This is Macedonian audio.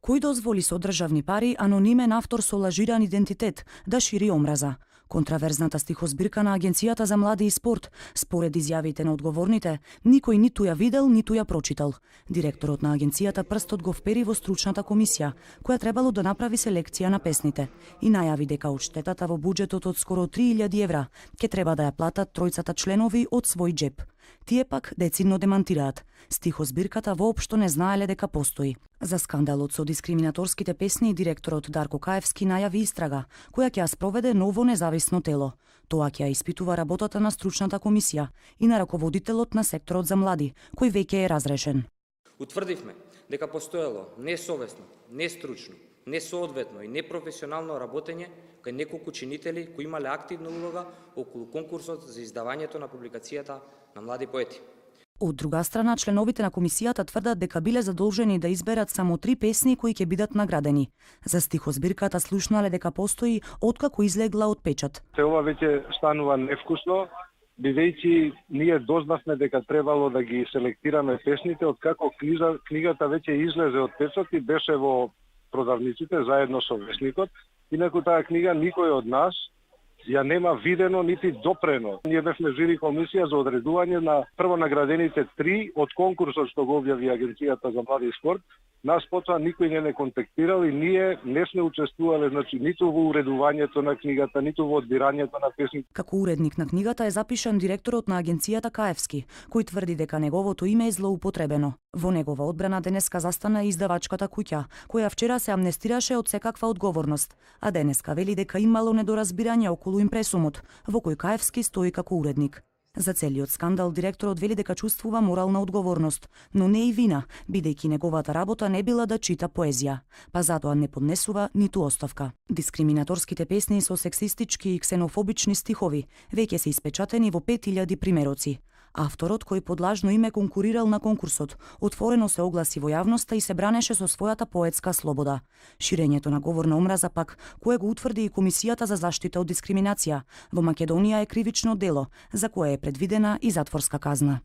Кој дозволи со државни пари анонимен автор со лажиран идентитет да шири омраза? Контраверзната стихозбирка на Агенцијата за млади и спорт, според изјавите на одговорните, никој ниту ја видел, ниту ја прочитал. Директорот на агенцијата прстот го впери во стручната комисија, која требало да направи селекција на песните и најави дека од штетата во буџетот од скоро 3000 евра ќе треба да ја платат тројцата членови од свој џеп. Тие пак децидно демантираат. Стихозбирката воопшто не знаеле дека постои. За скандалот со дискриминаторските песни директорот Дарко Каевски најави истрага, која ќе ја спроведе ново независно тело. Тоа ќе ја испитува работата на стручната комисија и на раководителот на секторот за млади, кој веќе е разрешен. Утврдивме дека постоело несовесно, нестручно, несоодветно и непрофесионално работење кај неколку чинители кои имале активна улога околу конкурсот за издавањето на публикацијата на млади поети. Од друга страна, членовите на комисијата тврдат дека биле задолжени да изберат само 3 песни кои ќе бидат наградени. За стихозбирката слушнале дека постои откако излегла од печат. Ова веќе станува невкусно, бидејќи ние дознавме дека требало да ги селектираме песните откако книгата веќе излезе од печат и беше во продавниците заедно со весникот. Инаку таа книга никој од нас ја нема видено нити допрено. Ние бевме жири комисија за одредување на прво наградените 3 од конкурсот што го објави Агенцијата за млади и спорт. Нас потоа никој не контактирал и ние не сме учествувале, ниту во уредувањето на книгата, ниту во одбирањето на песните. Како уредник на книгата е запишан директорот на агенцијата Каевски, кој тврди дека неговото име е злоупотребено. Во негова одбрана денеска застана издавачката куќа, која вчера се амнестираше од секаква одговорност, а денеска вели дека имало недоразбирање околу импресумот, во кој Каевски стои како уредник. За целиот скандал директорот вели дека чувствува морална одговорност, но не и вина, бидејќи неговата работа не била да чита поезија, па затоа не поднесува ниту оставка. Дискриминаторските песни со сексистички и ксенофобични стихови веќе се испечатени во 5000 примероци. Авторот, кој под лажно име конкурирал на конкурсот, отворено се огласи во јавноста и се бранеше со својата поетска слобода. Ширењето на говор на омраза пак, кое го утврди и Комисијата за заштита од дискриминација, во Македонија е кривично дело, за кое е предвидена и затворска казна.